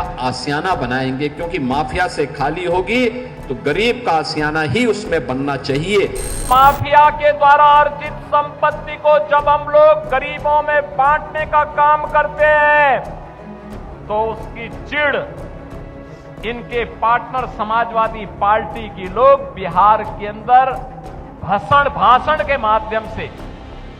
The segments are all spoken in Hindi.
का आशियाना बनाएंगे, क्योंकि माफिया से खाली होगी तो गरीब का आशियाना ही उसमें बनना चाहिए। माफिया के द्वारा अर्जित संपत्ति को जब हम लोग गरीबों में बांटने का काम करते हैं तो उसकी चिढ़ इनके पार्टनर समाजवादी पार्टी की लोग बिहार के अंदर भाषण के माध्यम से,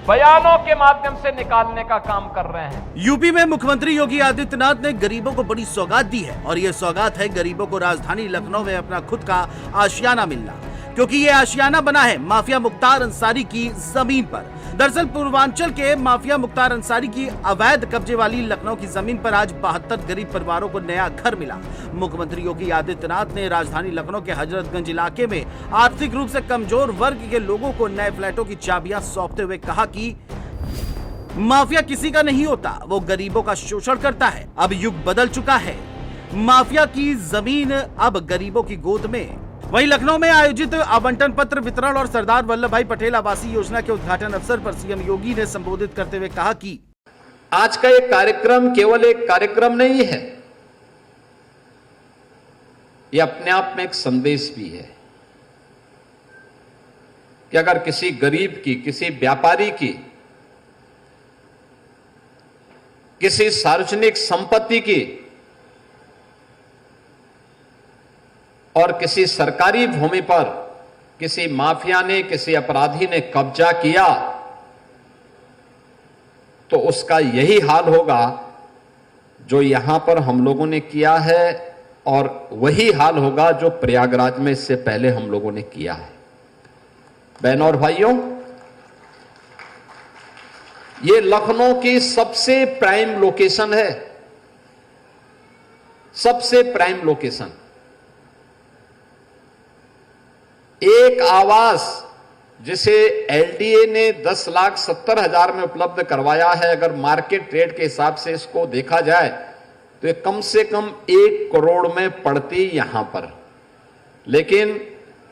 बयानों के माध्यम से निकालने का काम कर रहे हैं। यूपी में मुख्यमंत्री योगी आदित्यनाथ ने गरीबों को बड़ी सौगात दी है और ये सौगात है गरीबों को राजधानी लखनऊ में अपना खुद का आशियाना मिलना, क्योंकि ये आशियाना बना है माफिया मुख्तार अंसारी की जमीन पर। दरअसल पूर्वांचल के माफिया मुख्तार अंसारी की अवैध कब्जे वाली लखनऊ की जमीन पर आज 72 गरीब परिवारों को नया घर मिला। मुख्यमंत्री योगी आदित्यनाथ ने राजधानी लखनऊ के हजरतगंज इलाके में आर्थिक रूप से कमजोर वर्ग के लोगों को नए फ्लैटों की चाबियां सौंपते हुए कहा कि माफिया किसी का नहीं होता, वो गरीबों का शोषण करता है। अब युग बदल चुका है, माफिया की जमीन अब गरीबों की गोद में। वहीं लखनऊ में आयोजित आवंटन पत्र वितरण और सरदार वल्लभ भाई पटेल आवासीय योजना के उद्घाटन अवसर पर सीएम योगी ने संबोधित करते हुए कहा कि आज का ये कार्यक्रम केवल एक कार्यक्रम नहीं है, ये अपने आप में एक संदेश भी है कि अगर किसी गरीब की, किसी व्यापारी की, किसी सार्वजनिक संपत्ति की और किसी सरकारी भूमि पर किसी माफिया ने, किसी अपराधी ने कब्जा किया तो उसका यही हाल होगा जो यहां पर हम लोगों ने किया है, और वही हाल होगा जो प्रयागराज में इससे पहले हम लोगों ने किया है। बहनों और भाइयों, ये लखनऊ की सबसे प्राइम लोकेशन है, सबसे प्राइम लोकेशन। एक आवास जिसे एलडीए ने 10,70,000 में उपलब्ध करवाया है, अगर मार्केट रेट के हिसाब से इसको देखा जाए तो ये कम से कम 1 करोड़ में पड़ती यहां पर। लेकिन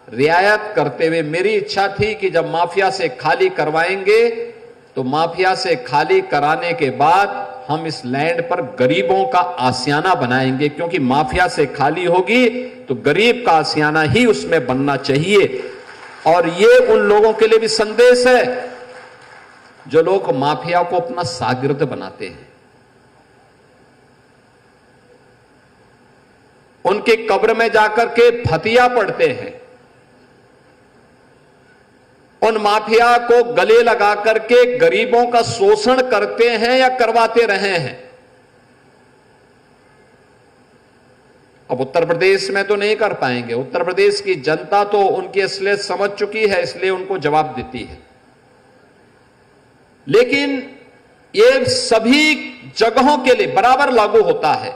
रियायत करते हुए मेरी इच्छा थी कि जब माफिया से खाली करवाएंगे तो माफिया से खाली कराने के बाद हम इस लैंड पर गरीबों का आशियाना बनाएंगे, क्योंकि माफिया से खाली होगी तो गरीब का आशियाना ही उसमें बनना चाहिए। और ये उन लोगों के लिए भी संदेश है जो लोग माफिया को अपना शागिर्द बनाते हैं, उनके कब्र में जाकर के फतिया पढ़ते हैं, उन माफिया को गले लगा करके गरीबों का शोषण करते हैं या करवाते रहे हैं। अब उत्तर प्रदेश में तो नहीं कर पाएंगे, उत्तर प्रदेश की जनता तो उनकी असलियत समझ चुकी है, इसलिए उनको जवाब देती है। लेकिन ये सभी जगहों के लिए बराबर लागू होता है।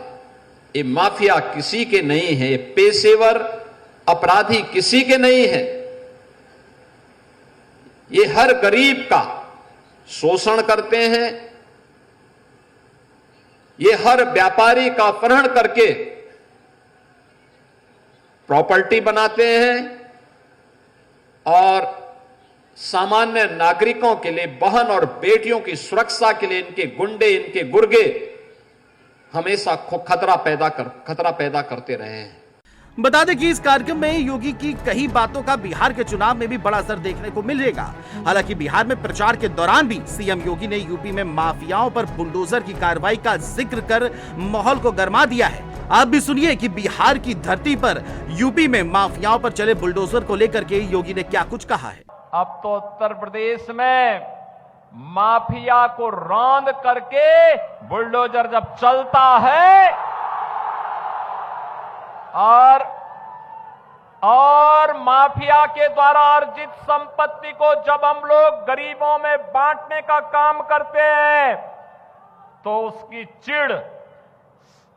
ये माफिया किसी के नहीं है, ये पेशेवर अपराधी किसी के नहीं है, ये हर गरीब का शोषण करते हैं, ये हर व्यापारी का अपहरण करके प्रॉपर्टी बनाते हैं और सामान्य नागरिकों के लिए, बहन और बेटियों की सुरक्षा के लिए इनके गुंडे, इनके गुर्गे हमेशा खतरा पैदा करते रहे हैं। बता दें कि इस कार्यक्रम में योगी की कई बातों का बिहार के चुनाव में भी बड़ा असर देखने को मिलेगा। हालांकि बिहार में प्रचार के दौरान भी सीएम योगी ने यूपी में माफियाओं पर बुलडोजर की कार्रवाई का जिक्र कर माहौल को गरमा दिया है। आप भी सुनिए कि बिहार की धरती पर यूपी में माफियाओं पर चले बुलडोजर को लेकर के योगी ने क्या कुछ कहा है। अब तो उत्तर प्रदेश में माफिया को रौंद करके बुलडोजर जब चलता है और माफिया के द्वारा अर्जित संपत्ति को जब हम लोग गरीबों में बांटने का काम करते हैं तो उसकी चिढ़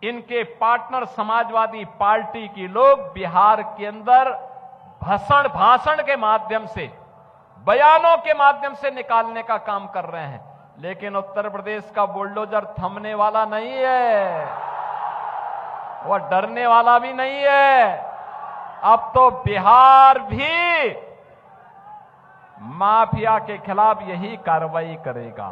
इनके पार्टनर समाजवादी पार्टी की लोग बिहार के अंदर भाषण के माध्यम से, बयानों के माध्यम से निकालने का काम कर रहे हैं। लेकिन उत्तर प्रदेश का बुलडोजर थमने वाला नहीं है, वह डरने वाला भी नहीं है। अब तो बिहार भी माफिया के खिलाफ यही कार्रवाई करेगा।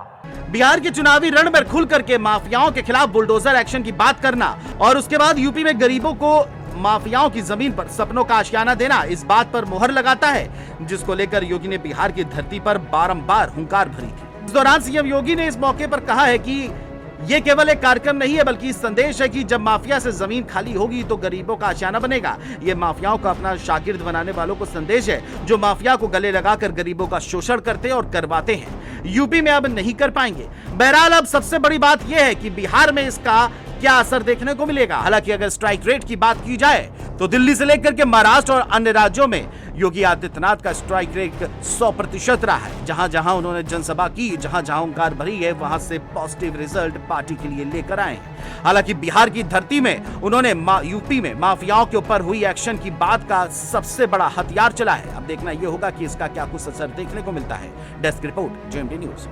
बिहार के चुनावी रण में खुल करके माफियाओं के खिलाफ बुलडोजर एक्शन की बात करना और उसके बाद यूपी में गरीबों को माफियाओं की जमीन पर सपनों का आशियाना देना इस बात पर मुहर लगाता है, जिसको लेकर योगी ने बिहार की धरती पर बारंबार हुंकार भरी थी। इस दौरान सीएम योगी ने इस मौके पर कहा है कि ये केवल एक कार्यक्रम नहीं है बल्कि संदेश है कि जब माफिया से जमीन खाली होगी तो गरीबों का आशियाना बनेगा। ये माफियाओं को अपना शागिर्द बनाने वालों को संदेश है जो माफिया को गले लगाकर गरीबों का शोषण करते और करवाते हैं। यूपी में अब नहीं कर पाएंगे। बहरहाल अब सबसे बड़ी बात यह है कि बिहार में इसका क्या असर देखने को मिलेगा। हालांकि अगर स्ट्राइक रेट की बात की जाए तो दिल्ली से लेकर के महाराष्ट्र और अन्य राज्यों में योगी आदित्यनाथ का स्ट्राइक रेट 100% रहा है। जहां जहां उन्होंने जनसभा की, जहां जहां हुंकार भरी है, वहां से पॉजिटिव रिजल्ट पार्टी के लिए लेकर आए हैं। हालांकि बिहार की धरती में उन्होंने यूपी में माफियाओं के ऊपर हुई एक्शन की बात का सबसे बड़ा हथियार चला है। अब देखना यह होगा कि इसका क्या कुछ असर देखने को मिलता है। Desk report, JMD news.